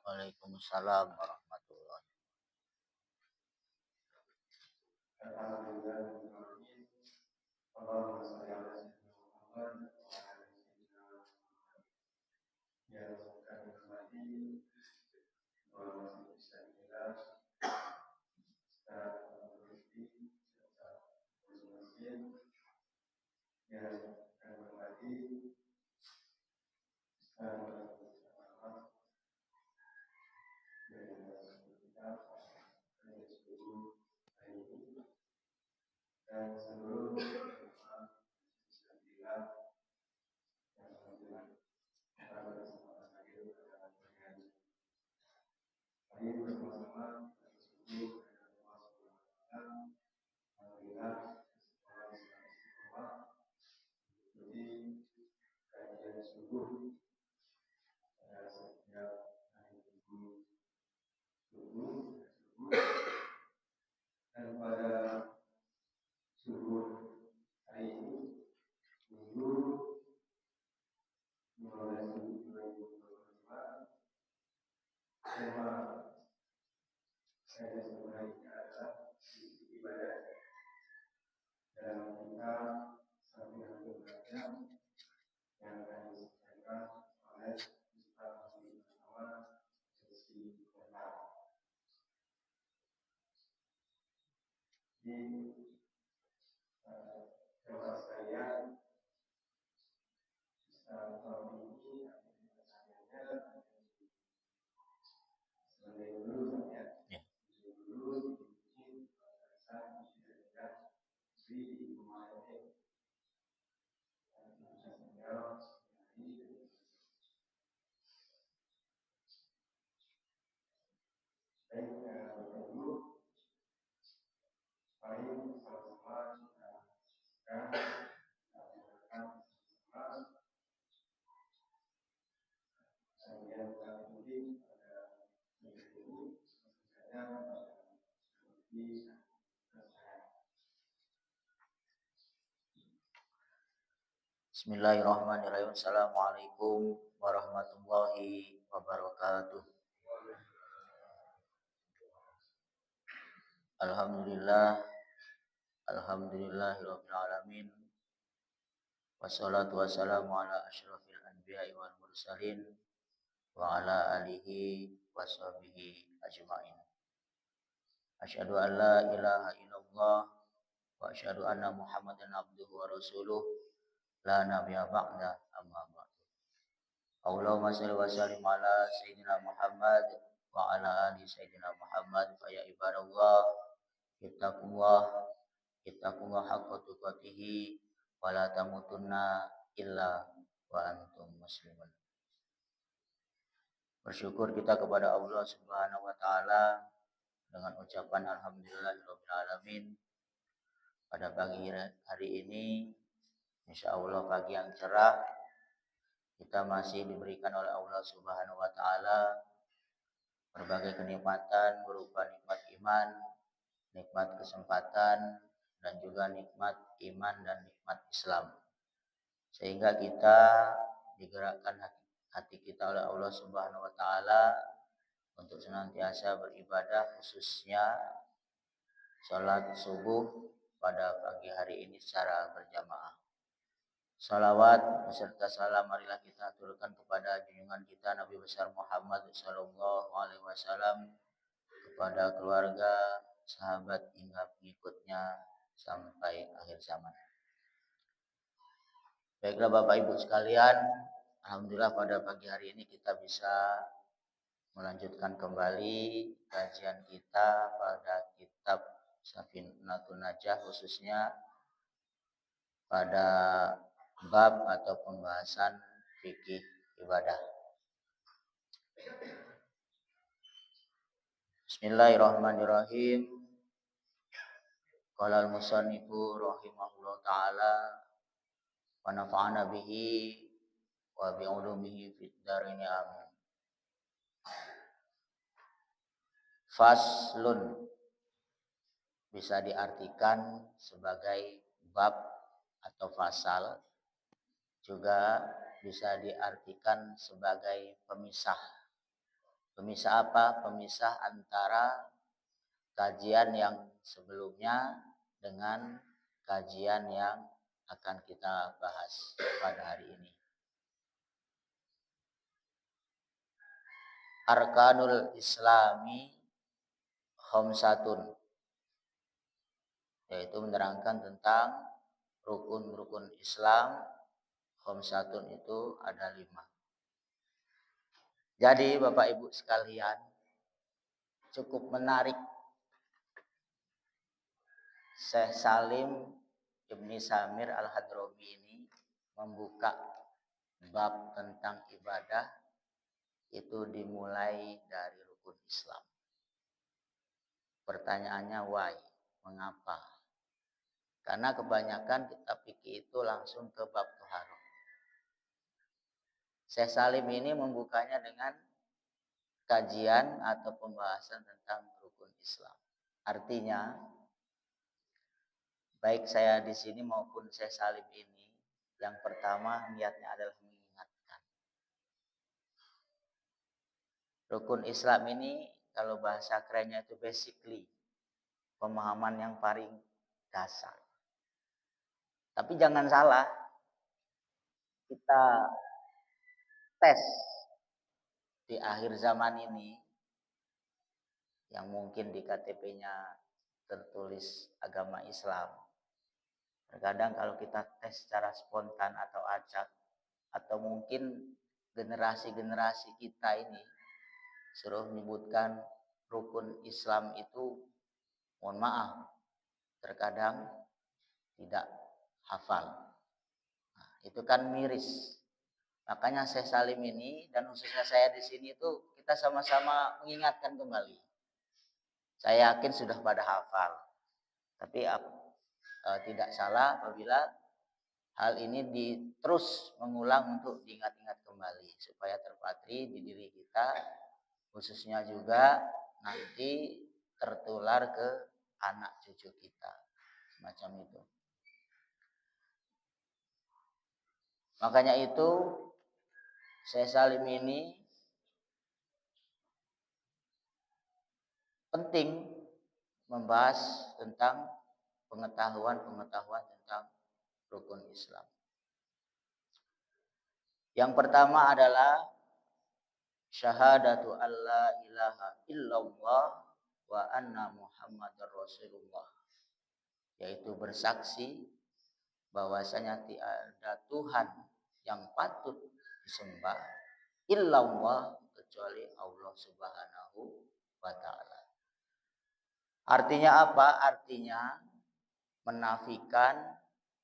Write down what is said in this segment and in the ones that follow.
Waalaikumsalam warahmatullahi ya. Bismillahirrahmanirrahim. Assalamualaikum warahmatullahi wabarakatuh. Alhamdulillah, alhamdulillahirabbil alamin. Wassalatu wassalamu ala asyrafil anbiya'i wal mursalin wa ala alihi washabihi ajma'in. Asyhadu an la ilaha illallah wa asyhadu anna Muhammadan abduhu wa rasuluh la nabiyya ba'da, amma ba'du. Allahumma shalli wa sallim ala sayyidina Muhammad wa ala ali sayyidina Muhammad. Fa ya ibadallah, ittaqullah haqqa tuqatih wa la tamutunna illa wa antum muslimun. Bersyukur kita kepada Allah Subhanahu wa taala dengan ucapan alhamdulillahirabbil alamin. Pada pagi hari ini insyaallah pagi yang cerah, kita masih diberikan oleh Allah Subhanahu wa taala berbagai kenikmatan berupa nikmat iman, nikmat kesempatan, dan juga nikmat iman dan nikmat Islam. Sehingga kita digerakkan hati kita oleh Allah Subhanahu wa taala untuk senantiasa beribadah, khususnya salat subuh pada pagi hari ini secara berjamaah. Salawat beserta salam marilah kita aturkan kepada junjungan kita Nabi besar Muhammad sallallahu alaihi wasallam, kepada keluarga, sahabat hingga pengikutnya sampai akhir zaman. Baiklah Bapak Ibu sekalian, alhamdulillah pada pagi hari ini kita bisa melanjutkan kembali kajian kita pada kitab Safinatun Najah, khususnya pada bab atau pembahasan fikih ibadah. Bismillahirrahmanirrahim. Qala al-musannifu rahimahullah ta'ala wa nafa'ana bihi wa bi ulumihi fid darin amin. Faslun bisa diartikan sebagai bab atau fasal, juga bisa diartikan sebagai pemisah. Pemisah apa? Pemisah antara kajian yang sebelumnya dengan kajian yang akan kita bahas pada hari ini. Arkanul Islami khamsatun, yaitu menerangkan tentang rukun-rukun Islam. Khamsatun itu ada 5. Jadi Bapak Ibu sekalian, cukup menarik Syekh Salim Ibni Samir Al-Hadrami ini membuka bab tentang ibadah itu dimulai dari rukun Islam. Pertanyaannya why? Mengapa? Karena kebanyakan kitab fikih itu langsung ke bab thaharah. Syekh Salim ini membukanya dengan kajian atau pembahasan tentang rukun Islam. Artinya, baik saya di sini maupun Syekh Salim ini, yang pertama niatnya adalah mengingatkan. Rukun Islam ini kalau bahasa kerennya itu basically pemahaman yang paling dasar. Tapi jangan salah, kita tes di akhir zaman ini yang mungkin di KTP-nya tertulis agama Islam. Terkadang kalau kita tes secara spontan atau acak, atau mungkin generasi-generasi kita ini suruh menyebutkan rukun Islam itu, mohon maaf, terkadang tidak hafal. Nah, itu kan miris. Makanya Syekh Salim ini dan khususnya saya di sini itu kita sama-sama mengingatkan kembali. Saya yakin sudah pada hafal, tapi tidak salah apabila hal ini terus mengulang untuk diingat-ingat kembali supaya terpatri di diri kita, khususnya juga nanti tertular ke anak cucu kita, semacam itu. Makanya itu Syekh Salim ini penting membahas tentang pengetahuan tentang rukun Islam. Yang pertama adalah syahadatu alla ilaha illallah wa anna Muhammadar Rasulullah, yaitu bersaksi bahwasanya tiada Tuhan yang patut disembah illallah kecuali Allah Subhanahu wa taala. Artinya apa? Artinya menafikan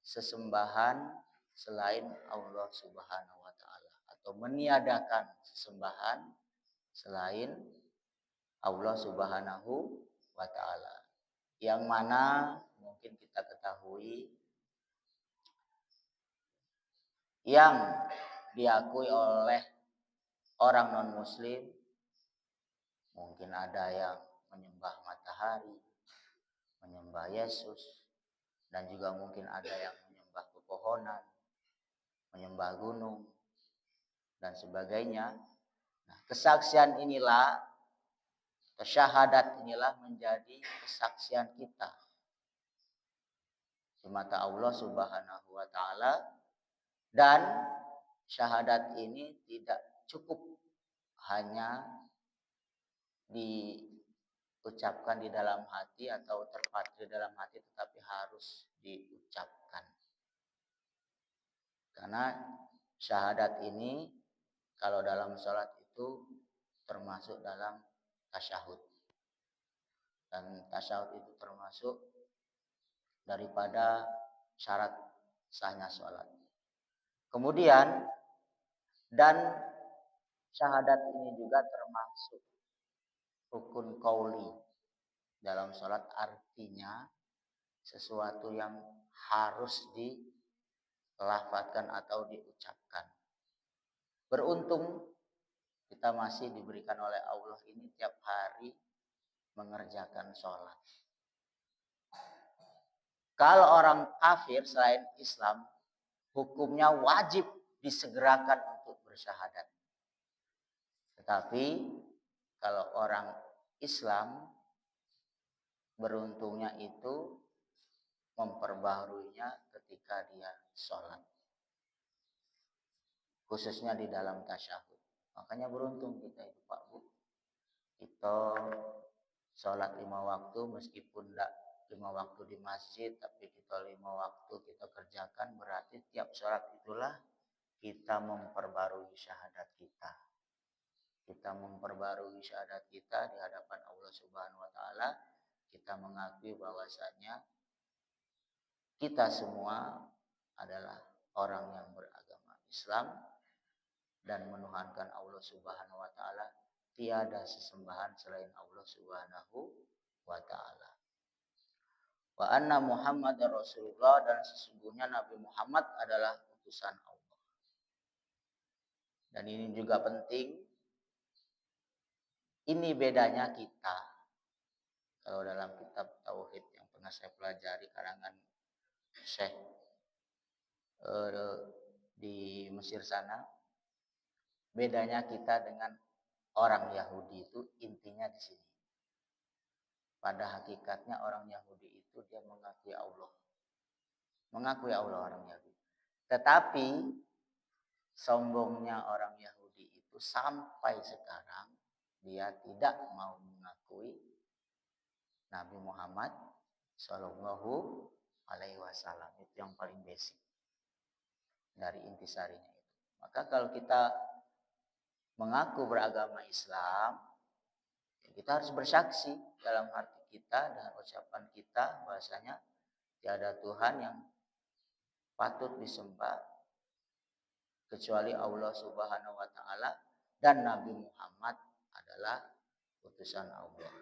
sesembahan selain Allah Subhanahu wa taala atau meniadakan sesembahan selain Allah Subhanahu wa taala. Yang mana mungkin kita ketahui yang diakui oleh orang non-muslim, mungkin ada yang menyembah matahari, menyembah Yesus, dan juga mungkin ada yang menyembah pepohonan, menyembah gunung, dan sebagainya. Nah, kesaksian inilah, syahadat inilah menjadi kesaksian kita di mata Allah Subhanahu wa taala, dan syahadat ini tidak cukup hanya diucapkan di dalam hati atau terpatri dalam hati, tetapi harus diucapkan. Karena syahadat ini kalau dalam sholat itu termasuk dalam tasyahud. Dan tasyahud itu termasuk daripada syarat sahnya sholat. Kemudian, dan syahadat ini juga termasuk rukun qauli dalam sholat, artinya sesuatu yang harus dilafadzkan atau diucapkan. Beruntung kita masih diberikan oleh Allah ini tiap hari mengerjakan sholat. Kalau orang kafir selain Islam, hukumnya wajib disegerakan untuk bersyahadat. Tetapi kalau orang Islam beruntungnya itu memperbaharuinya ketika dia sholat, khususnya di dalam tasyahud. Makanya beruntung kita itu Pak Bu, kita sholat 5 waktu meskipun tidak 5 waktu di masjid, tapi kita 5 waktu kita kerjakan, berarti tiap sholat itulah kita memperbarui syahadat kita. Kita memperbarui syahadat kita di hadapan Allah Subhanahu wa taala. Kita mengakui bahwasanya kita semua adalah orang yang beragama Islam dan menuhankan Allah Subhanahu wa taala. Tiada sesembahan selain Allah Subhanahu wa taala. Wa anna Muhammadar Rasulullah, dan sesungguhnya Nabi Muhammad adalah utusan Allah. Dan ini juga penting. Ini bedanya kita. Kalau dalam kitab Tauhid yang pernah saya pelajari karangan Syekh di Mesir sana, bedanya kita dengan orang Yahudi itu intinya di sini. Pada hakikatnya orang Yahudi itu dia mengakui Allah. Mengakui Allah orang Yahudi. Tetapi sombongnya orang Yahudi itu sampai sekarang dia tidak mau mengakui Nabi Muhammad Shallallahu Alaihi Wasallam. Itu yang paling basic dari intisarinya itu. Maka kalau kita mengaku beragama Islam, kita harus bersaksi dalam hati kita dan ucapan kita bahwasanya tiada Tuhan yang patut disembah kecuali Allah Subhanahu wa taala, dan Nabi Muhammad adalah utusan Allah.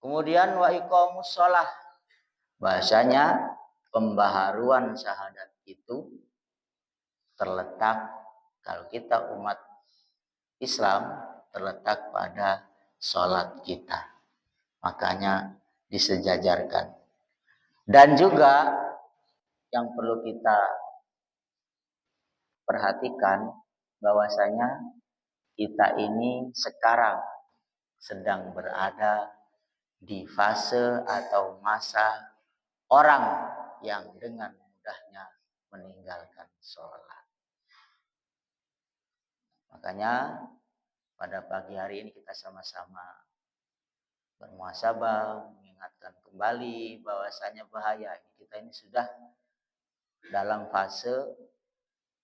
Kemudian wa iqamus shalah, bahasanya pembaharuan syahadat itu terletak, kalau kita umat Islam, terletak pada sholat kita. Makanya disejajarkan. Dan juga yang perlu kita perhatikan bahwasanya kita ini sekarang sedang berada di fase atau masa orang yang dengan mudahnya meninggalkan sholat. Makanya pada pagi hari ini kita sama-sama bermuhasabah, mengingatkan kembali bahwasanya bahaya. Kita ini sudah dalam fase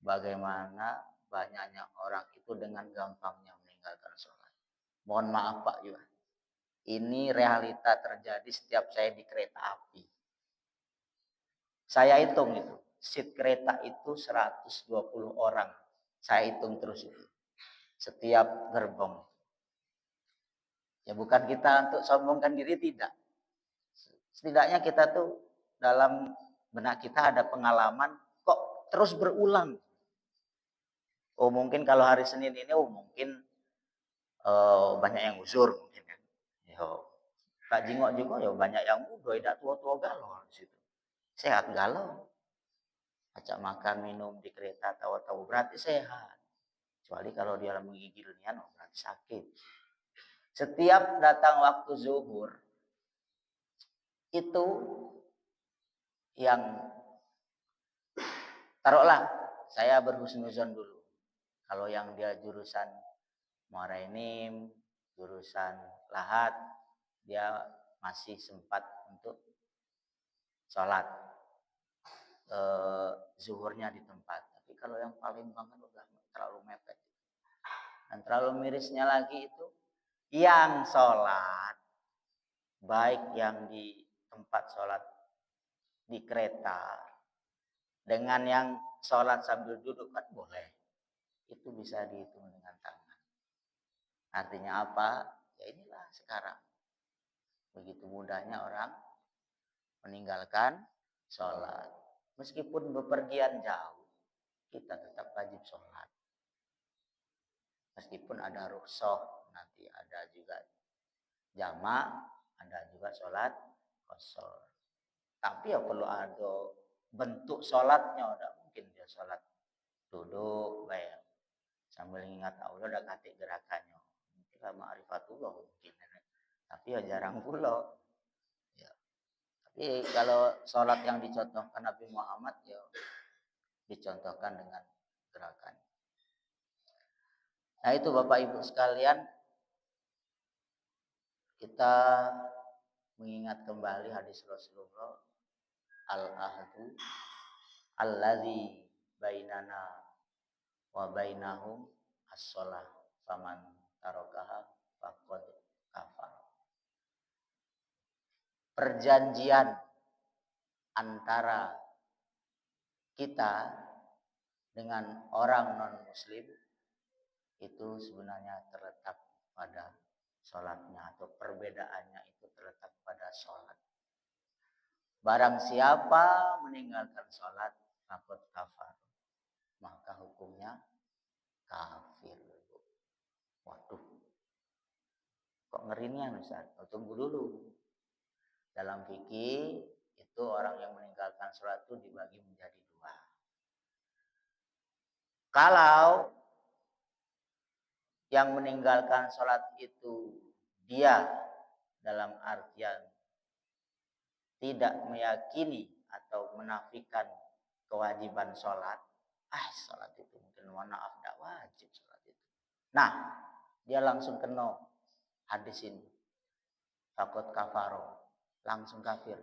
bagaimana banyaknya orang itu dengan gampangnya meninggalkan sholat. Mohon maaf Pak Yuhan, ini realita terjadi setiap saya di kereta api. Saya hitung itu, seat kereta itu 120 orang. Saya hitung terus itu, setiap gerbong. Ya bukan kita untuk sombongkan diri, tidak. Setidaknya kita tuh dalam benak kita ada pengalaman kok terus berulang. Oh mungkin kalau hari Senin ini mungkin banyak yang uzur mungkin kan. Yo, tak jingok juga ya banyak yang muda, tidak tua-tua galau di situ. Sehat galau. Ajak makan minum di kereta tahu-tahu berarti sehat. Kecuali kalau dia menggigil nian berarti sakit. Setiap datang waktu zuhur itu yang taruhlah saya berhusnuzon dulu. Kalau yang dia jurusan Muarainim, jurusan Lahat, dia masih sempat untuk sholat zuhurnya di tempat. Tapi kalau yang paling banget udah terlalu mepet. Dan terlalu mirisnya lagi itu yang sholat, baik yang di tempat sholat di kereta dengan yang sholat sambil duduk kan boleh. Itu bisa dihitung dengan tangan. Artinya apa? Ya inilah sekarang. Begitu mudahnya orang meninggalkan sholat. Meskipun bepergian jauh, kita tetap wajib sholat. Meskipun ada rukhsah, nanti ada juga jamak, ada juga sholat qashar. Tapi ya perlu ada bentuk sholatnya. Tidak mungkin dia sholat duduk, baik sambil mengingat Allah udah kate gerakannya. Mungkin lah ma'rifatullah mungkin. Tapi ya jarang pula. Ya. Tapi kalau sholat yang dicontohkan Nabi Muhammad ya dicontohkan dengan gerakan. Nah itu Bapak Ibu sekalian, kita mengingat kembali hadis Rasulullah, al-ahdu alladzi bainana wa bainahum as-shalah faman tarakaha faqad kafar. Perjanjian antara kita dengan orang non-muslim itu sebenarnya terletak pada sholatnya, atau perbedaannya itu terletak pada sholat. Barang siapa meninggalkan sholat faqad kafar, maka hukumnya kafir. Waduh, kok ngerinya Ustaz? Tunggu dulu. Dalam fikih itu orang yang meninggalkan sholat itu dibagi menjadi dua. Kalau yang meninggalkan sholat itu dia dalam artian tidak meyakini atau menafikan kewajiban sholat, sholat itu mungkin maaf tidak wajib sholat itu. Nah, dia langsung kena hadis ini, takut kafaro, langsung kafir.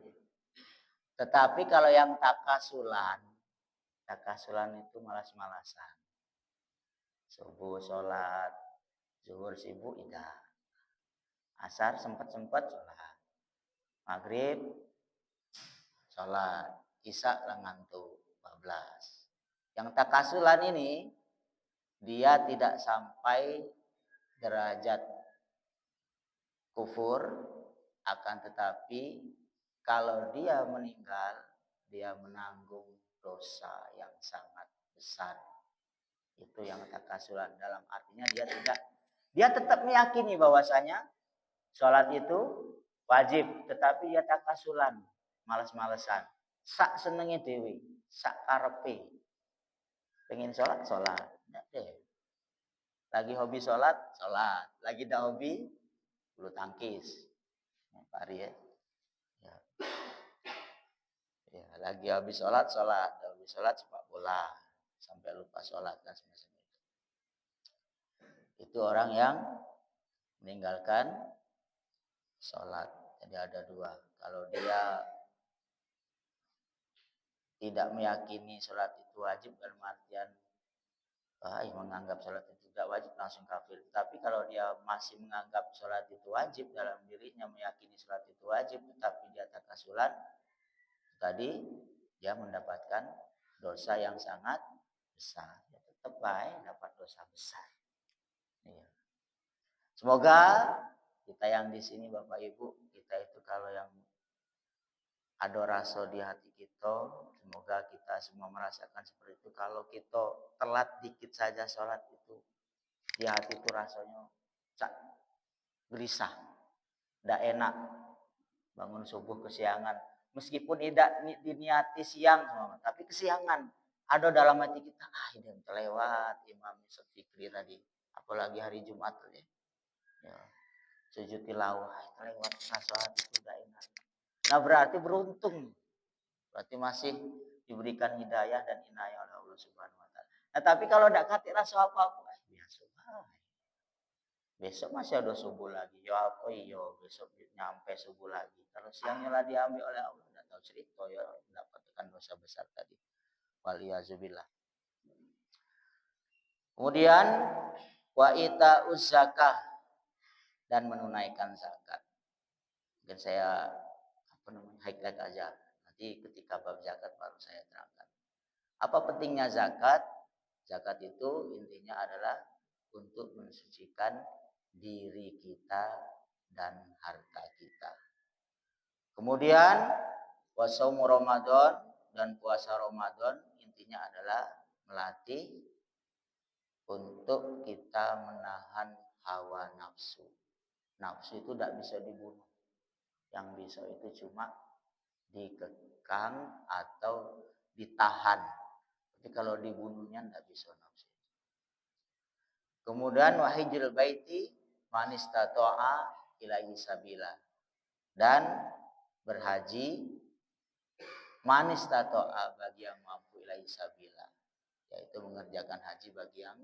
Tetapi kalau yang takasulan itu malas-malasan. Subuh sholat, zuhur sibuk tidak, asar sempat-sempat sholat, maghrib sholat, isya ngantuk 14. Yang takasulan ini dia tidak sampai derajat kufur, akan tetapi kalau dia meninggal dia menanggung dosa yang sangat besar. Itu yang takasulan, dalam artinya dia tetap meyakini bahwasanya sholat itu wajib, tetapi dia takasulan, malas-malesan, sak senenge dewi, sak karepe, pengen sholat, nggak deh. Lagi hobi sholat, lagi dah hobi bulu tangkis, pari ya. Ya, lagi habis sholat, habis sholat sepak bola, sampai lupa sholat dan semacam itu. Itu orang yang meninggalkan sholat. Jadi ada dua. Kalau dia tidak meyakini sholat itu wajib, dalam artian menganggap sholat itu tidak wajib, langsung kafir. Tapi kalau dia masih menganggap sholat itu wajib, dalam dirinya meyakini sholat itu wajib, tetapi dia takasulan, tadi dia mendapatkan dosa yang sangat besar. Ya, tetap baik dapat dosa besar. Iya. Semoga kita yang di sini Bapak Ibu, kita itu kalau yang ada rasa di hati kita, semoga kita semua merasakan seperti itu. Kalau kita telat dikit saja sholat itu, di hati itu rasanya gelisah, tidak enak. Bangun subuh kesiangan, meskipun tidak diniati siang, tapi kesiangan. Ada dalam hati kita, ini terlewat Imam Fikri tadi, apalagi hari Jumat ya. Sujud tilawah terlewat, rasa hati itu tidak enak. Nah berarti beruntung, berarti masih diberikan hidayah dan inayah oleh Allah Subhanahu Wa Taala. Nah tapi kalau tidak kati rasa apa-apa, biasa. Besok masih ada subuh lagi, besok nyampe subuh lagi. Kalau siangnya lah diambil oleh Allah, tidak tahu cerita ya, mendapatkan dosa besar tadi. Waliyazubillah. Kemudian wa ita'uz zakah, dan menunaikan zakat. Mungkin saya highlight aja. Nanti ketika bab zakat baru saya terangkan. Apa pentingnya zakat? Zakat itu intinya adalah untuk mensucikan diri kita dan harta kita. Kemudian wasaumu Ramadan, dan puasa Ramadan intinya adalah melatih untuk kita menahan hawa nafsu. Nafsu itu tidak bisa dibunuh. Yang bisa itu cuma dikekang atau ditahan. Tapi kalau dibunuhnya tidak bisa nafsu. Kemudian wahijul baiti man istata'a ilaihi sabila. Dan berhaji man istata'a bagi yang mampu ilaihi sabila, yaitu mengerjakan haji bagi yang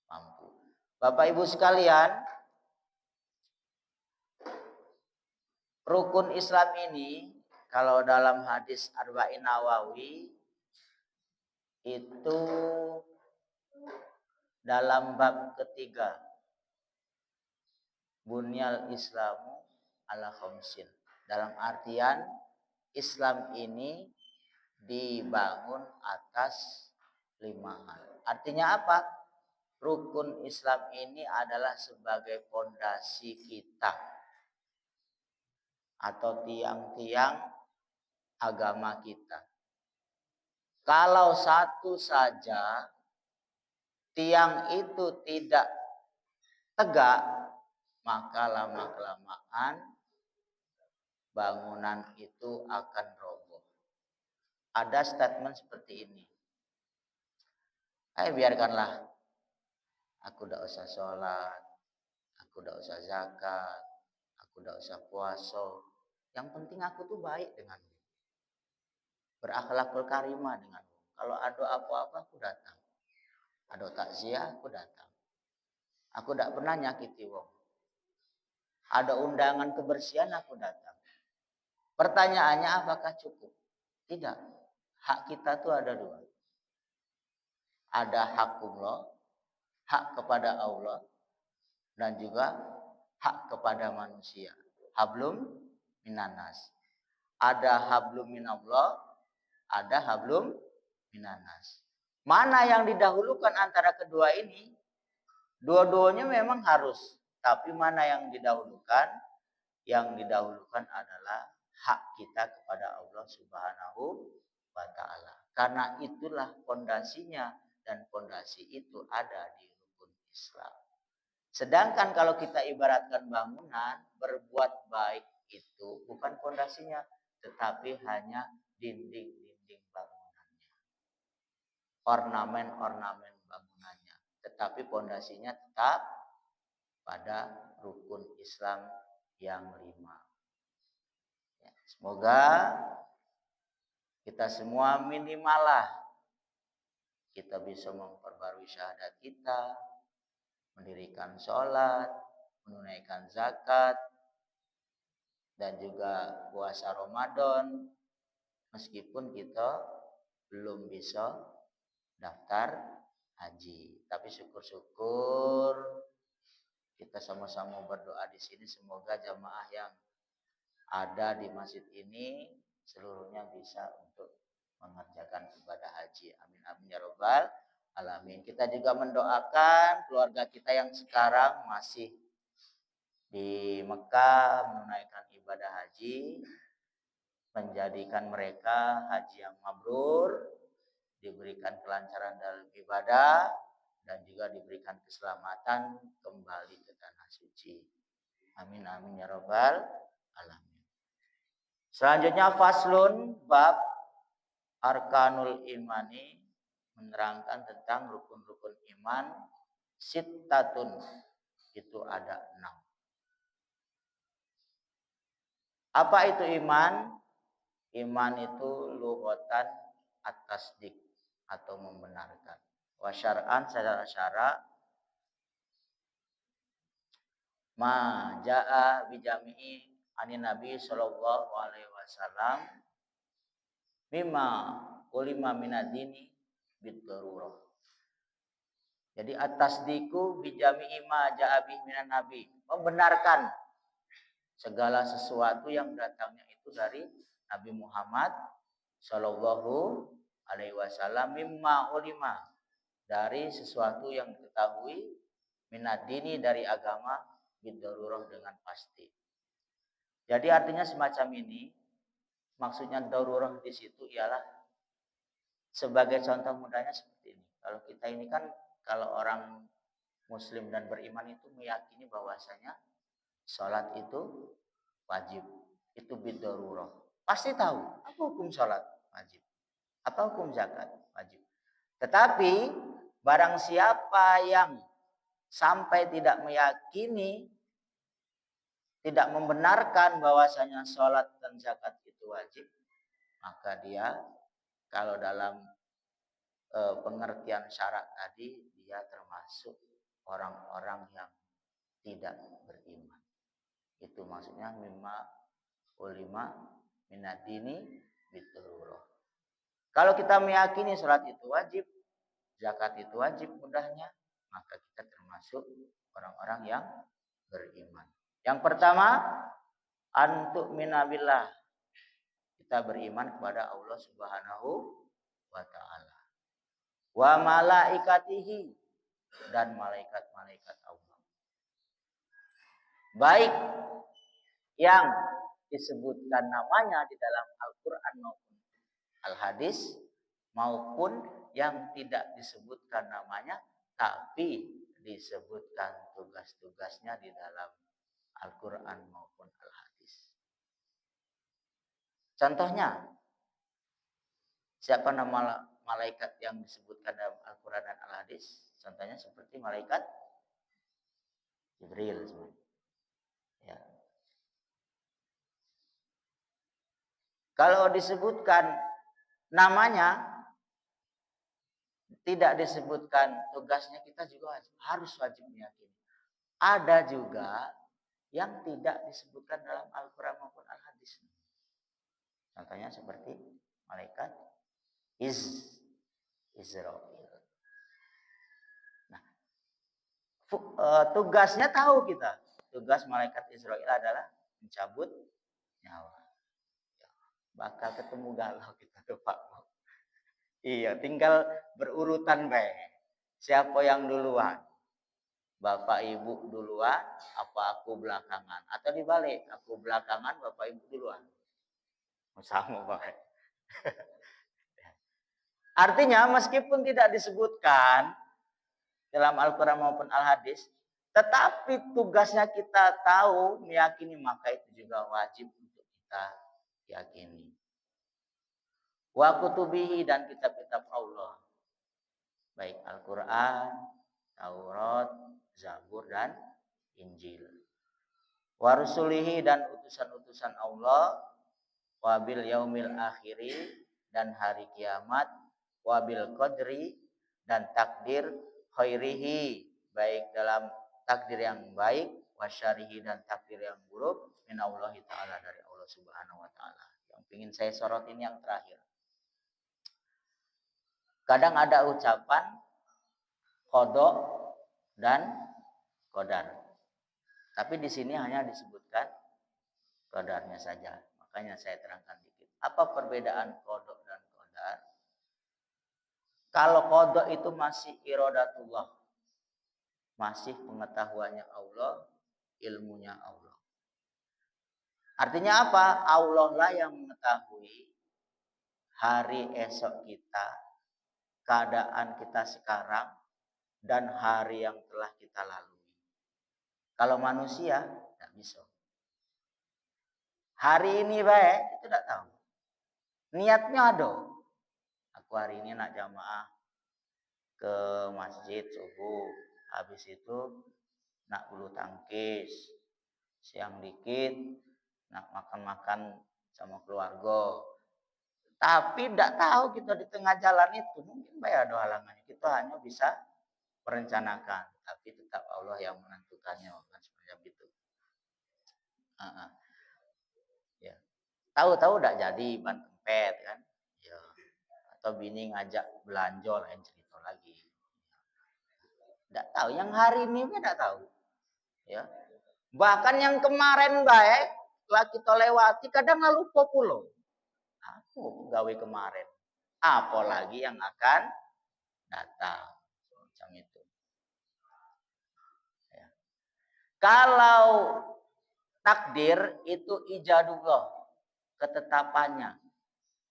mampu. Bapak Ibu sekalian, rukun Islam ini kalau dalam hadis Arba'in Nawawi itu dalam bab ketiga, bunyal Islamu ala khamsin. Dalam artian Islam ini dibangun atas 5 hal. Artinya apa? Rukun Islam ini adalah sebagai fondasi kita atau tiang-tiang agama kita. Kalau satu saja tiang itu tidak tegak, maka lama-kelamaan bangunan itu akan roboh. Ada statement seperti ini. Biarkanlah, aku tidak usah sholat, aku tidak usah zakat, aku tidak usah puasa. Yang penting aku tuh baik denganmu, berakhlakul karimah denganmu. Kalau ada apa-apa aku datang, ada takziah aku datang. Aku tidak pernah nyakiti wong. Ada undangan kebersihan aku datang. Pertanyaannya apakah cukup? Tidak. Hak kita tuh ada 2. Ada hakumullah, hak kepada Allah, dan juga hak kepada manusia. Hablum minanas. Ada hablum minallah, ada hablum minanas. Mana yang didahulukan antara kedua ini? Dua-duanya memang harus. Tapi mana yang didahulukan? Yang didahulukan adalah hak kita kepada Allah Subhanahu wa ta'ala. Karena itulah fondasinya, dan fondasi itu ada di rukun Islam. Sedangkan kalau kita ibaratkan bangunan, berbuat baik itu bukan fondasinya, tetapi hanya dinding-dinding bangunannya, ornamen-ornamen bangunannya. Tetapi fondasinya tetap pada rukun Islam yang 5. Ya, semoga kita semua minimalah kita bisa memperbarui syahadat kita, mendirikan sholat, menunaikan zakat, dan juga puasa Ramadan, meskipun kita belum bisa daftar haji. Tapi syukur-syukur kita sama-sama berdoa di sini, semoga jamaah yang ada di masjid ini seluruhnya bisa untuk mengerjakan ibadah haji. Amin amin ya robbal alamin. Kita juga mendoakan keluarga kita yang sekarang masih di Mekah menunaikan ibadah haji, menjadikan mereka haji yang mabrur, diberikan kelancaran dalam ibadah, dan juga diberikan keselamatan kembali ke tanah suci. Amin amin ya robbal alamin. Selanjutnya faslun bab arkanul imani, menerangkan tentang rukun-rukun iman. Sittatun, itu ada 6. Apa itu iman? Iman itu lughatan at-tasdik atau membenarkan. Wa syar'an, secara syara ma jaa bi jami'i anin nabi sallallahu alaihi wasallam mimma ulima minadini bid-darurah. Jadi at-tasdiqu bi jami'i ma jaa bi minan nabi, membenarkan segala sesuatu yang datangnya itu dari Nabi Muhammad sallallahu alaihi wasallam, mimma ulima, dari sesuatu yang diketahui, minadini, dari agama, bid-darurah, dengan pasti. Jadi artinya semacam ini. Maksudnya darurah di situ ialah sebagai contoh mudahnya seperti ini. Kalau kita ini kan, kalau orang muslim dan beriman itu meyakini bahwasanya sholat itu wajib, itu bid-darurah. Pasti tahu apa hukum sholat wajib, apa hukum zakat wajib. Tetapi barang siapa yang sampai tidak meyakini, tidak membenarkan bahwasanya sholat dan zakat itu wajib, maka dia kalau dalam pengertian syarat tadi dia termasuk orang-orang yang tidak beriman. Itu maksudnya mimma ulima minadini bitururah. Kalau kita meyakini sholat itu wajib, zakat itu wajib mudahnya, maka kita termasuk orang-orang yang beriman. Yang pertama, antuk minabillah. Kita beriman kepada Allah Subhanahu wa taala. Wa malaikatihi, dan malaikat-malaikat Allah. Baik yang disebutkan namanya di dalam Al-Qur'an maupun Al-Hadis, maupun yang tidak disebutkan namanya tapi disebutkan tugas-tugasnya di dalam Al-Qur'an maupun Al-Hadis. Contohnya, siapa nama malaikat yang disebutkan dalam Al-Qur'an dan Al-Hadis? Contohnya seperti malaikat Jibril. Ya. Kalau disebutkan namanya, tidak disebutkan tugasnya, kita juga harus wajib meyakini. Ada juga yang tidak disebutkan dalam Al-Quran maupun Al-Hadis. Contohnya seperti malaikat Israel. Nah, tugasnya tahu kita. Tugas malaikat Israel adalah mencabut nyawa. Bakal ketemu galau kita tuh Pak. Iya, tinggal berurutan baik. Siapa yang duluan? Bapak Ibu duluan, apa aku belakangan? Atau dibalik, aku belakangan, Bapak Ibu duluan. Sama baik. Artinya meskipun tidak disebutkan dalam Al-Quran maupun Al-Hadis, tetapi tugasnya kita tahu, meyakini, maka itu juga wajib untuk kita yakini. Wa kutubihi, dan kitab-kitab Allah. Baik Al-Quran, Taurat, Zabur, dan Injil. Wa rusulihi, dan utusan-utusan Allah. Wabil yaumil akhiri, dan hari kiamat. Wabil qadri, dan takdir. Khairihi, baik dalam takdir yang baik. Wasyarihi, dan takdir yang buruk. Minallahi ta'ala, dari Allah Subhanahu wa ta'ala. Yang ingin saya sorot ini yang terakhir. Kadang ada ucapan qada dan qadar. Tapi di sini hanya disebutkan qadarnya saja. Makanya saya terangkan dikit. Apa perbedaan qada dan qadar? Kalau qada itu masih iradatullah. Masih pengetahuannya Allah, ilmunya Allah. Artinya apa? Allah lah yang mengetahui hari esok kita, keadaan kita sekarang, dan hari yang telah kita lalui. Kalau manusia tidak bisa. Hari ini baik, itu tidak tahu. Niatnya ada. Aku hari ini nak jamaah ke masjid subuh. Habis itu nak bulu tangkis. Siang dikit nak makan-makan sama keluarga. Tapi tidak tahu kita di tengah jalan itu mungkin baik ada halangannya. Kita hanya bisa merencanakan, tapi tetap Allah yang menentukannya, kan seperti itu. Ya. Tahu-tahu tidak jadi ban kempet kan? Ya. Atau bini ngajak belanja, lain cerita lagi. Tidak tahu. Yang hari ini tidak tahu. Ya. Bahkan yang kemarin baik, setelah kita lewati, kadang lupa pulau. Aku gawe kemarin. Apalagi yang akan datang. Macam itu. Ya. Kalau takdir itu ijadullah, ketetapannya.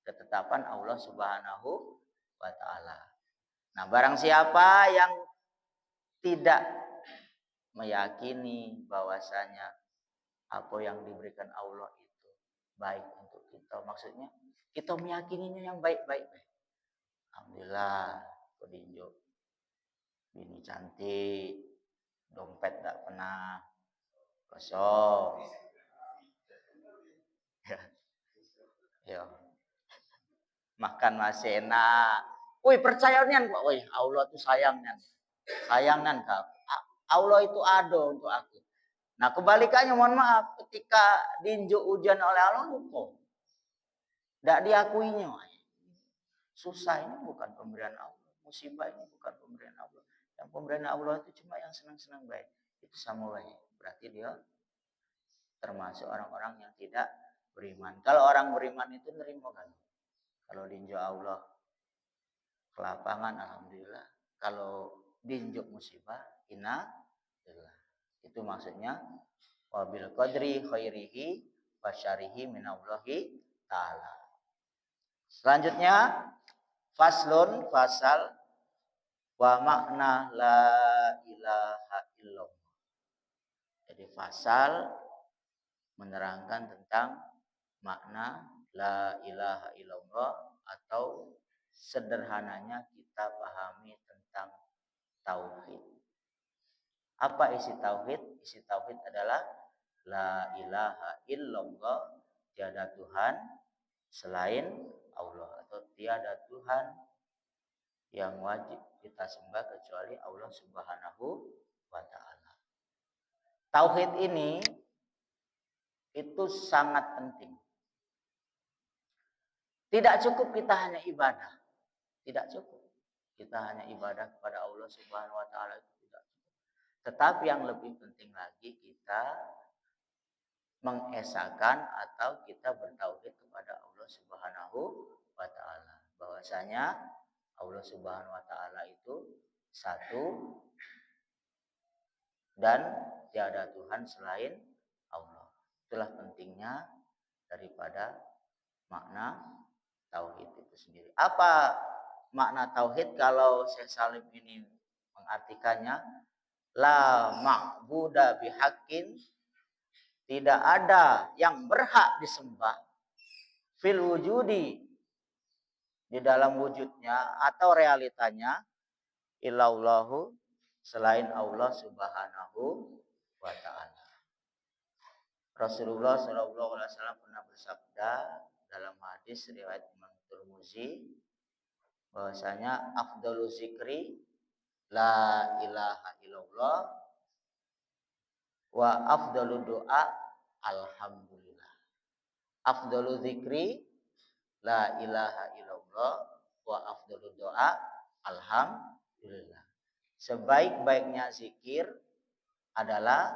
Ketetapan Allah Subhanahu wa ta'ala. Nah, barang siapa yang tidak meyakini bahwasanya apa yang diberikan Allah itu baik untuk kita, maksudnya kita meyakininya yang baik-baik. Alhamdulillah, pedinjau bini cantik, dompet tidak pernah kosong. Ya, ya. Makan masih enak. Woi, percaya nian kok. Woi, Allah tuh sayang nian. Sayang nian kau. Allah itu ada untuk aku. Nah, kebalikannya mohon maaf, ketika diinjuk ujian oleh Allah lupa. Tidak diakuinya. Susah, ini bukan pemberian Allah. Musibah ini bukan pemberian Allah. Yang pemberian Allah itu cuma yang senang-senang baik. Itu sama baik. Berarti dia termasuk orang-orang yang tidak beriman. Kalau orang beriman itu nerima kan. Kalau diinjuk Allah ke lapangan, alhamdulillah. Kalau diinjuk musibah, innalillah. Itu maksudnya wabil qadri khairihi wa syarihi minallahi ta'ala. Selanjutnya faslun fasal wa makna la ilaha illallah. Jadi fasal menerangkan tentang makna la ilaha illallah atau sederhananya kita pahami tentang tauhid. Apa isi tauhid? Isi tauhid adalah la ilaha illallah, tiada Tuhan selain Allah, atau tiada Tuhan yang wajib kita sembah kecuali Allah Subhanahu wa taala. Tauhid ini itu sangat penting. Tidak cukup kita hanya ibadah. Tidak cukup. Kita hanya ibadah kepada Allah Subhanahu wa taala itu tidak cukup. Tetapi yang lebih penting lagi kita mengesahkan atau kita bertauhid kepada Allah Subhanahu wa taala. Bahwasanya Allah Subhanahu wa taala itu satu dan tiada Tuhan selain Allah. Itulah pentingnya daripada makna tauhid itu sendiri. Apa makna tauhid kalau Syekh Salim ini mengartikannya? La ma'buda bihaqqin, tidak ada yang berhak disembah fil wujudi, di dalam wujudnya atau realitanya, illallahu, selain Allah Subhanahu wa taala. Rasulullah sallallahu alaihi wasallam pernah bersabda dalam hadis riwayat Imam Tirmizi bahwasanya afdalu zikri la ilaha illallah wa afdalu doa alhamdulillah. Afdalu zikri la ilaha illallah wa afdalu doa alhamdulillah. Sebaik-baiknya zikir adalah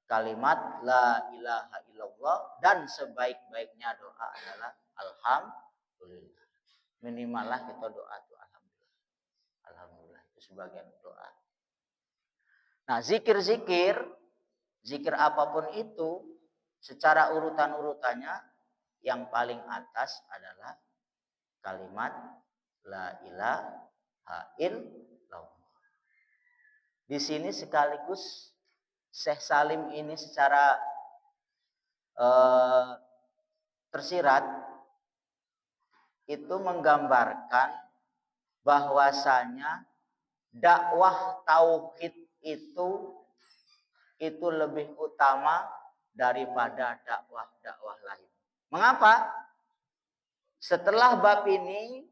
kalimat la ilaha illallah, dan sebaik-baiknya doa adalah alhamdulillah. Minimallah kita doa itu alhamdulillah. Alhamdulillah itu sebagian doa. Nah, zikir apapun itu secara urutan-urutannya yang paling atas adalah kalimat la ilaha illallah. Di sini sekaligus Syekh Salim ini secara tersirat itu menggambarkan bahwasanya dakwah tauhid itu lebih utama daripada dakwah lain. Mengapa? Setelah bab ini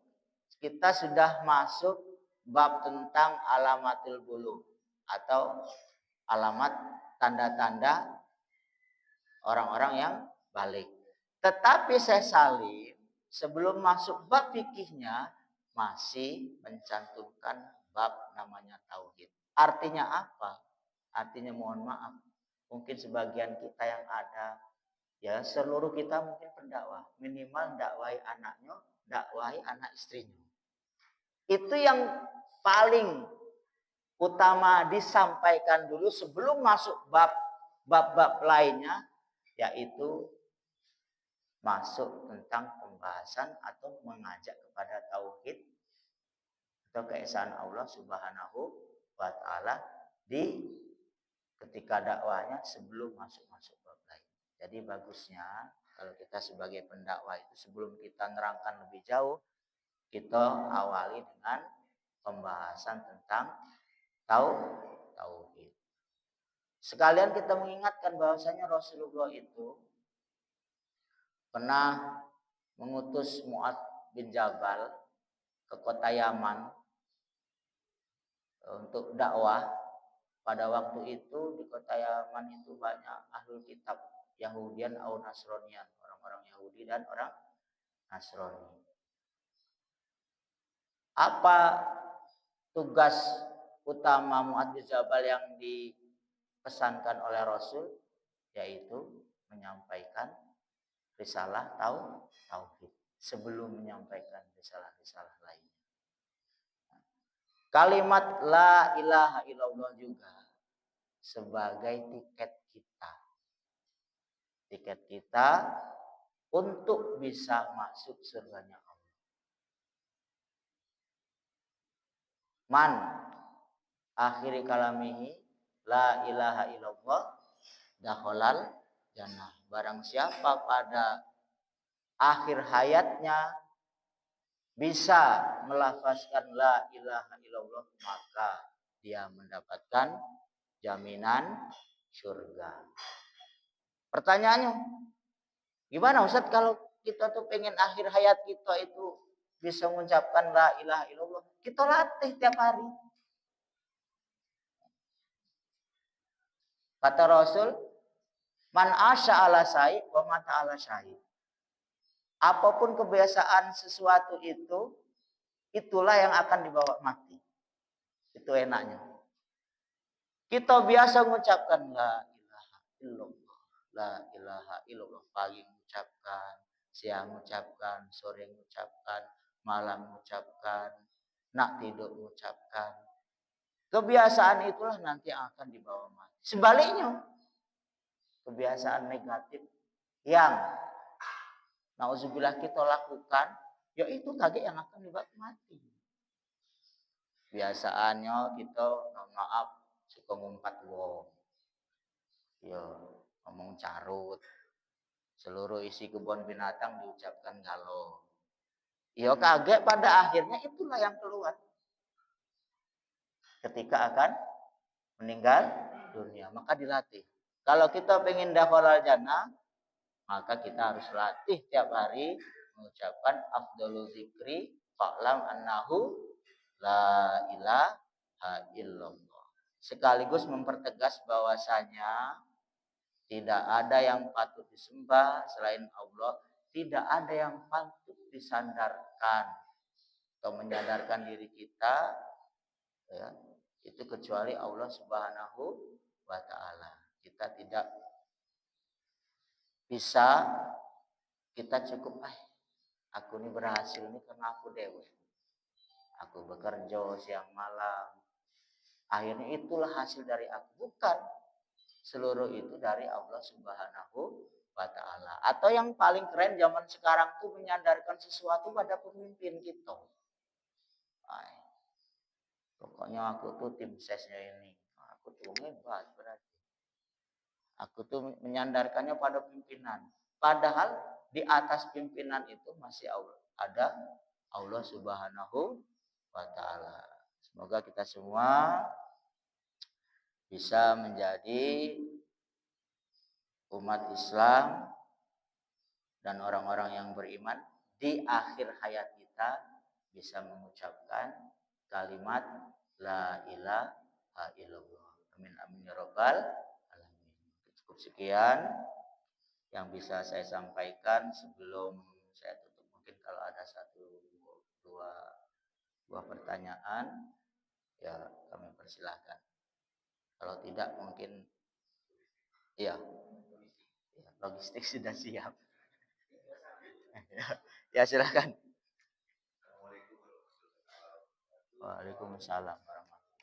kita sudah masuk bab tentang alamatul bulugh atau alamat tanda-tanda orang-orang yang balik. Tetapi Syekh Salim sebelum masuk bab fikihnya masih mencantumkan bab namanya tauhid. Artinya apa? Artinya mohon maaf, mungkin sebagian kita yang ada, ya seluruh kita mungkin pendakwah, minimal dakwahi anaknya, dakwahi anak istrinya. Itu yang paling utama disampaikan dulu sebelum masuk bab-bab lainnya, yaitu masuk tentang pembahasan atau mengajak kepada tauhid atau keesaan Allah Subhanahu wa taala di ketika dakwahnya sebelum masuk bab lain. Jadi bagusnya kalau kita sebagai pendakwah itu sebelum kita nerangkan lebih jauh, kita awali dengan pembahasan tentang tauhid. Sekalian kita mengingatkan bahwasanya Rasulullah itu pernah mengutus Mu'adz bin Jabal ke kota Yaman untuk dakwah. Pada waktu itu di kota Yaman itu banyak ahlul kitab, Yahudian atau Nasronian, orang-orang Yahudi dan orang Nasrani. Apa tugas utama Mu'adz bin Jabal yang dipesankan oleh Rasul? Yaitu menyampaikan risalah tauhid sebelum menyampaikan risalah-risalah lainnya. Kalimat la ilaha illallah juga sebagai tiket kita untuk bisa masuk surganya Allah. Man akhiri kalamihi la ilaha illallah dakhalal jannah. Barang siapa pada akhir hayatnya bisa melafazkan la ilaha illallah, maka dia mendapatkan jaminan surga. Pertanyaannya, gimana Ustaz kalau kita tuh pengen akhir hayat kita itu bisa mengucapkan la ilaha illallah? Kita latih tiap hari. Kata Rasul, man asya ala syai' wa mata ala syai'. Apapun kebiasaan sesuatu itu, itulah yang akan dibawa mati. Itu enaknya. Kita biasa mengucapkan la ilaha illallah, la ilaha illallah. Pagi mengucapkan, siang mengucapkan, sore mengucapkan, malam mengucapkan, nak tidur mengucapkan. Kebiasaan itulah nanti yang akan dibawa mati. Sebaliknya, kebiasaan negatif yang nauzubillah kita lakukan, ya itu tadi yang akan dibawa mati. Biasaannya kita maaf suka ngumpat wong, ya ngomong carut, seluruh isi kebun binatang diucapkan galau. Ya kaget pada akhirnya itulah yang keluar ketika akan meninggal dunia. Maka dilatih. Kalau kita pengen dakhalal jannah, maka kita harus latih tiap hari mengucapkan afdhalul dzikri fa'lam annahu la ilaha illallah. Sekaligus mempertegas bahwasanya tidak ada yang patut disembah selain Allah, tidak ada yang patut disandarkan atau menyadarkan diri kita, ya, itu kecuali Allah Subhanahu wa taala. Kita tidak bisa, kita cukup aku ini berhasil ini karena aku dewe. Aku bekerja siang malam. Akhirnya itulah hasil dari aku. Bukan. Seluruh itu dari Allah Subhanahu wa taala. Atau yang paling keren zaman sekarang tuh menyandarkan sesuatu pada pemimpin kita. Pokoknya aku tuh tim sesnya ini. Aku tuh hebat berarti. Aku tuh menyandarkannya pada pimpinan. Padahal di atas pimpinan itu masih ada Allah Subhanahu wa taala. Semoga kita semua bisa menjadi umat Islam dan orang-orang yang beriman di akhir hayat kita bisa mengucapkan kalimat la ilaha illallah. Amin amin ya rabbal alamin. Cukup sekian yang bisa saya sampaikan sebelum saya tutup. Mungkin kalau ada dua pertanyaan, ya kami persilahkan. Kalau tidak mungkin ya logistik sudah siap. Ya silakan. Waalaikumsalam warahmatullahi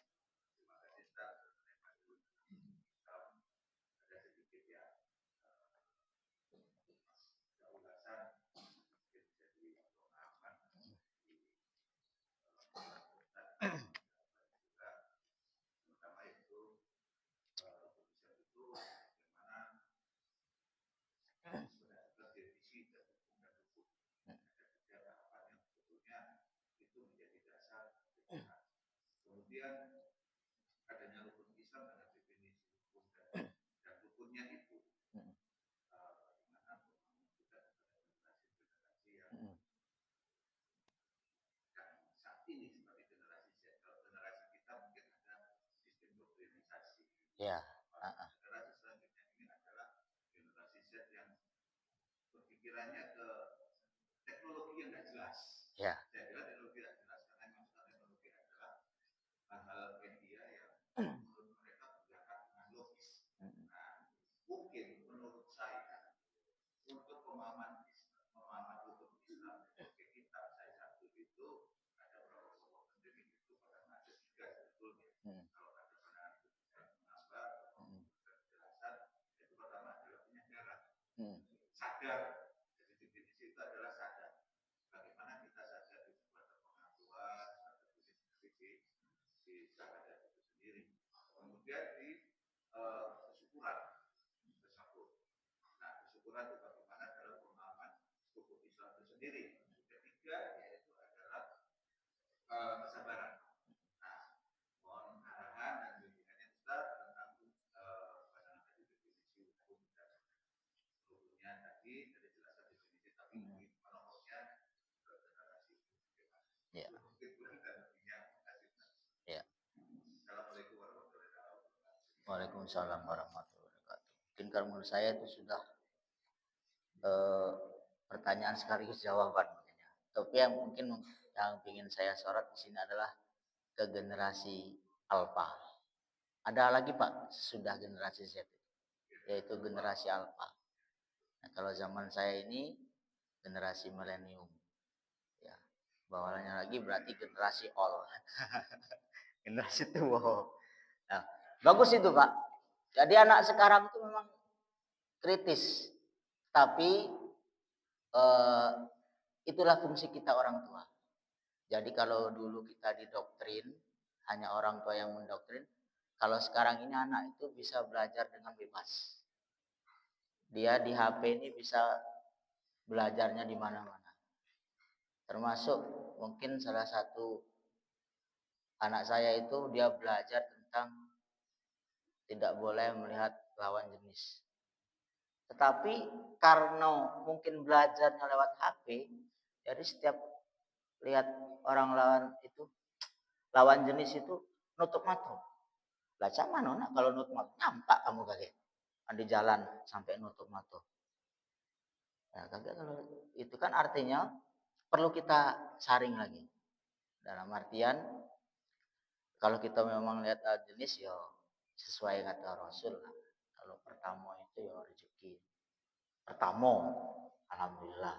Ya. Generasi selanjutnya ini adalah generasi Z yang berpikirannya ke teknologi yang nggak jelas. Ya. Saya kira teknologi yang jelas karena memang teknologi adalah hal-hal media yang menurut mereka bergerak dengan logis. Nah, mungkin menurut saya untuk pemahaman hukum Islam sebagai kitab saya satu itu ada beberapa pokok penting itu pertama ada tiga sebetulnya. Kalau ada pandangan mengapa penjelasan itu pertama adalah penyadaran. Sadar. Jadi definisi itu adalah sadar. Bagaimana kita sadar di sebuah pengetahuan, sadar di sadar itu sendiri. Kemudian di kesyukuran tersebut. Nah, kesyukuran itu bagaimana dalam pemahaman hukum Islam itu sendiri. Ketiga yaitu adalah kesabaran. Nah, mohon arahan dan bimbingannya Ustaz tentang pandangan tadi definisi hukum dan hukumnya tadi dari jelasan definisi tapi mungkin menolongnya ke generasi Ya. mungkin kurang dan lebihnya. Ya. Assalamualaikum warahmatullahi wabarakatuh. Waalaikumsalam warahmatullahi wabarakatuh. Mungkin kalau menurut saya itu sudah pertanyaan sekaligus jawaban. Tapi yang mungkin yang ingin saya sorot di sini adalah ke generasi Alpha. Ada lagi Pak sudah generasi Z, yaitu generasi Alpha. Nah, kalau zaman saya ini generasi milenium. Ya, bawahnya lagi berarti generasi all. Generasi tua. Nah, bagus itu Pak. Jadi anak sekarang itu memang kritis, tapi itulah fungsi kita orang tua. Jadi kalau dulu kita didoktrin, hanya orang tua yang mendoktrin, kalau sekarang ini anak itu bisa belajar dengan bebas. Dia di HP ini bisa belajarnya di mana-mana. Termasuk mungkin salah satu anak saya itu dia belajar tentang tidak boleh melihat lawan jenis. Tetapi karena mungkin belajarnya lewat HP, jadi setiap lihat orang lawan jenis itu nutup mata. Baca mana nak kalau nutup mata nyampak kamu kali di jalan sampai nutup mata. Ya, kagak kalau itu kan artinya perlu kita saring lagi. Dalam artian kalau kita memang lihat jenis ya sesuai kata Rasul lah. Kalau pertama itu ya rezeki. Pertama, alhamdulillah.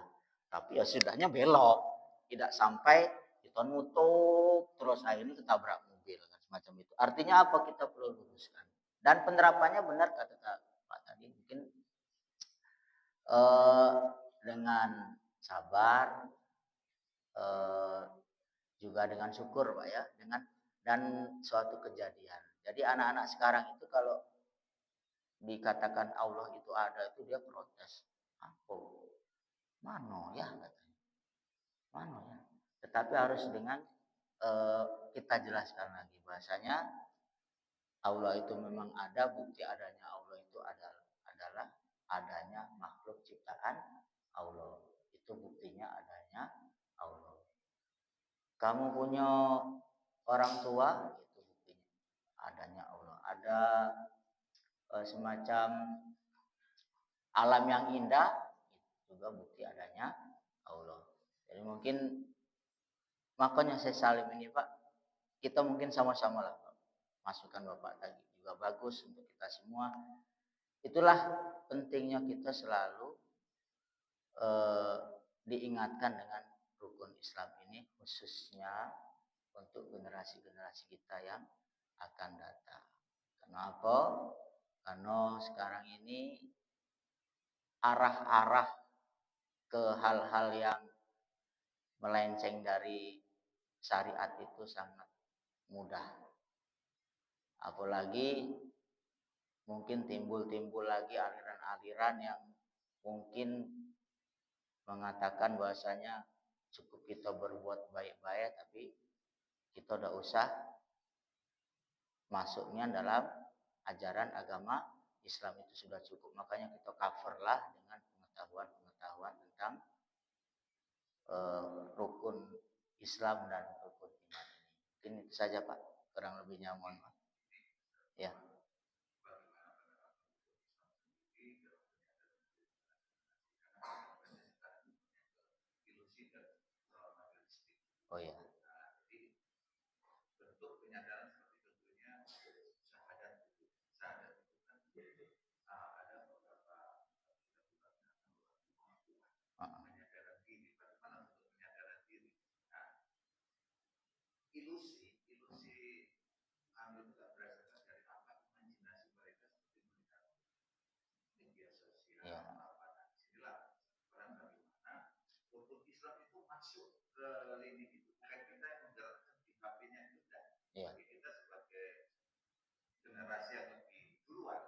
Tapi ya sudahnya belok, tidak sampai kita nutup terus akhirnya ketabrak mobil kan semacam itu. Artinya apa kita perlu luruskan. Dan penerapannya benar kata Pak tadi mungkin dengan sabar juga dengan syukur Pak ya, dan suatu kejadian. Jadi anak-anak sekarang itu kalau dikatakan Allah itu ada itu dia protes. Apa? Mano ya katanya. Mano ya. Tetapi harus dengan kita jelaskan lagi bahasanya Allah itu memang ada, bukti adanya Allah itu adalah adanya makhluk ciptaan Allah. Itu buktinya adanya Allah. Kamu punya orang tua, itu buktinya adanya Allah. Ada semacam alam yang indah, itu juga bukti adanya Allah. Jadi mungkin makanya saya salim ini Pak, kita mungkin sama-sama lah Pak. Masukan Bapak tadi juga bagus untuk kita semua. Itulah pentingnya kita selalu diingatkan dengan rukun Islam ini khususnya untuk generasi-generasi kita yang akan datang. Kenapa? Karena sekarang ini arah-arah ke hal-hal yang melenceng dari syariat itu sangat mudah. Apalagi mungkin timbul lagi aliran-aliran yang mungkin mengatakan bahwasanya cukup kita berbuat baik-baik tapi kita tidak usah masuknya dalam ajaran agama Islam itu sudah cukup. Makanya kita cover lah dengan pengetahuan tentang rukun Islam dan rukun iman ini. Mungkin itu saja Pak, kurang lebihnya mohon maaf. Ya. Oh ya. Nah, jadi bentuk penyadaran seperti tentunya syahadat itu kan ada beberapa penyadaran diri. Bagaimana bentuk penyadaran diri? Nah, ilusi juga berdasarkan dari apa imajinasi mereka seperti melihat media sosial apa. Nah, disinilah peran bagaimana untuk Islam itu masuk ke lini itu. Bukan kita yang menggerakkan di HP-nya itu tidak. Bagi kita sebagai generasi yang lebih duluan,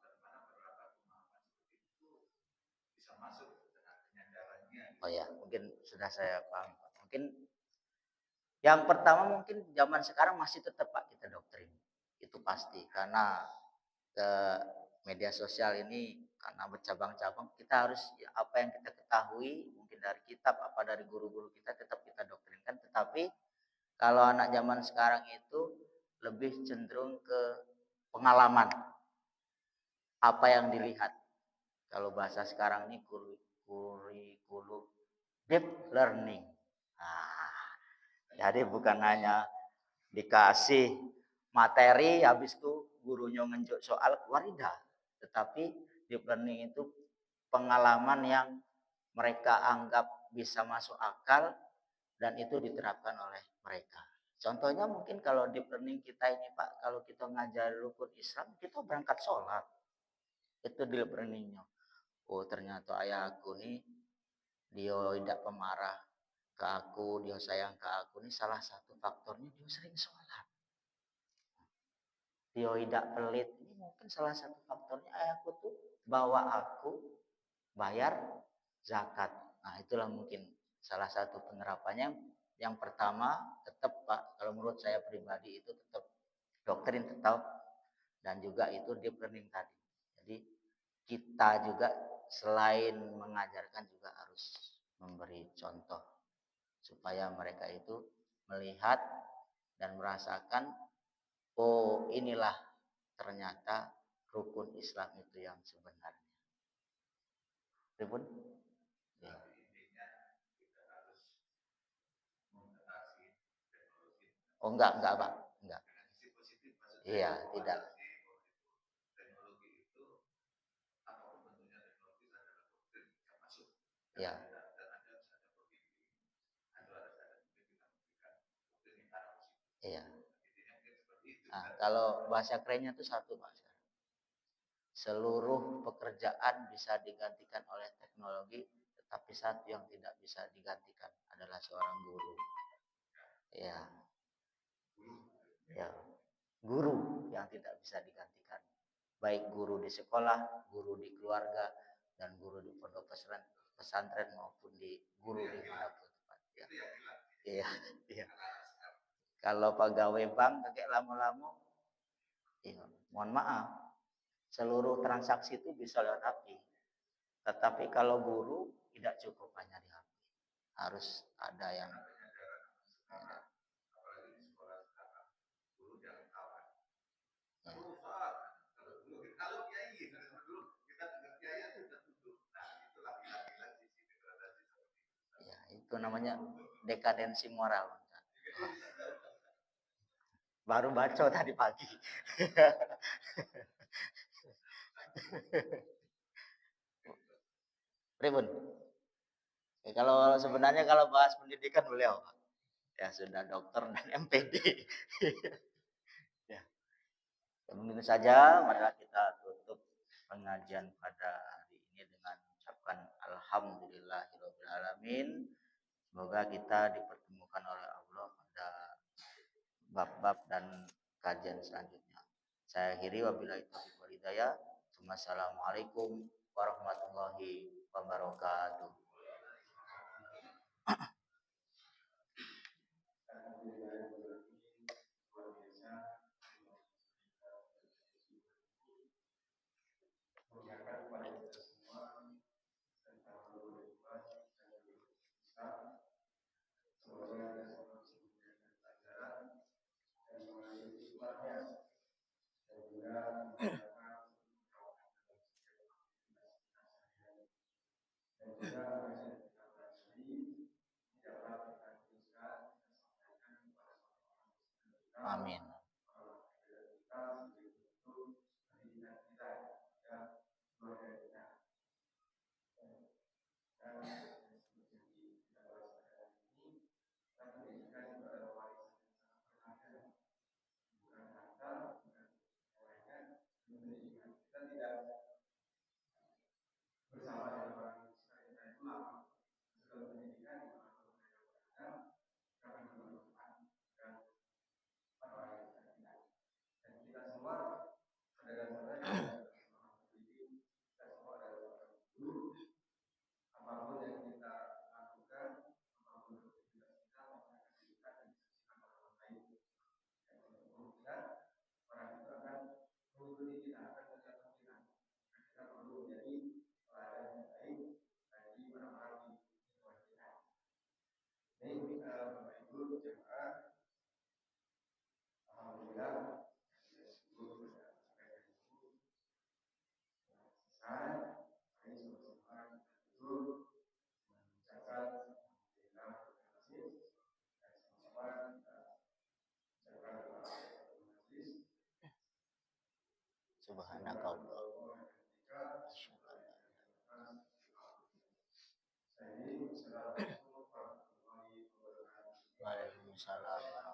bagaimana beberapa pemahaman seperti itu bisa masuk dengan penyadarannya. Oh ya, mungkin sudah saya paham. Mungkin yang pertama mungkin zaman sekarang masih tetap Pak kita doktrin. Itu pasti karena ke media sosial ini karena bercabang-cabang kita harus apa yang kita ketahui mungkin dari kitab apa dari guru-guru kita tetap kita doktrinkan, tetapi kalau anak zaman sekarang itu lebih cenderung ke pengalaman apa yang dilihat. Kalau bahasa sekarang ini kurikulum deep learning. Nah, jadi bukan hanya dikasih materi habis itu gurunya ngenjuk soal keluar tidak, tetapi deep learning itu pengalaman yang mereka anggap bisa masuk akal dan itu diterapkan oleh mereka. Contohnya mungkin kalau deep learning kita ini Pak, kalau kita ngajar rukun Islam, kita berangkat sholat. Itu deep learningnya. Oh ternyata ayah aku nih, dia tidak pemarah ke aku, dia sayang ke aku. Ini salah satu faktornya dia sering sholat. Dia tidak pelit. Ini mungkin salah satu faktornya ayahku tuh bawa aku bayar zakat. Nah itulah mungkin salah satu penerapannya. Yang pertama tetap Pak, kalau menurut saya pribadi itu tetap doktrin tetap dan juga itu deep learning tadi. Jadi kita juga selain mengajarkan juga harus memberi contoh supaya mereka itu melihat dan merasakan oh inilah ternyata rukun Islam itu yang sebenarnya. Ribun? Ya. Oh enggak Pak, enggak. Iya, tidak. Teknologi itu apapun bentuknya teknologi adalah doktrin yang masuk. Ya. Dan ada doktrin kita iya. Nah, kalau bahasa kerennya itu satu Pak. Seluruh pekerjaan bisa digantikan oleh teknologi, tetapi satu yang tidak bisa digantikan adalah seorang guru. Ya. Ya. Guru yang tidak bisa digantikan. Baik guru di sekolah, guru di keluarga, dan guru di pondok pesantren maupun di guru di manapun tempat. Ya. Iya, iya. Kalau pegawai bank kayak lama-lama, ya, mohon maaf, seluruh transaksi itu bisa lewat HP. Tetapi kalau guru tidak cukup hanya di HP. Harus ada yang ya, itu namanya dekadensi moral. Baru baca tadi pagi. Ribun. Ya, kalau sebenarnya kalau bahas pendidikan beliau ya sudah dokter dan MPD. Ya. Mungkin saja marilah kita tutup pengajian pada hari ini dengan ucapan alhamdulillahirabbil alamin. Semoga kita dipertemukan oleh Allah pada bab-bab dan kajian selanjutnya. Saya akhiri wabillahi taufiq wal hidayah. Wassalamualaikum warahmatullahi wabarakatuh. Amin. Subhanakallah. Waalaikumsalam.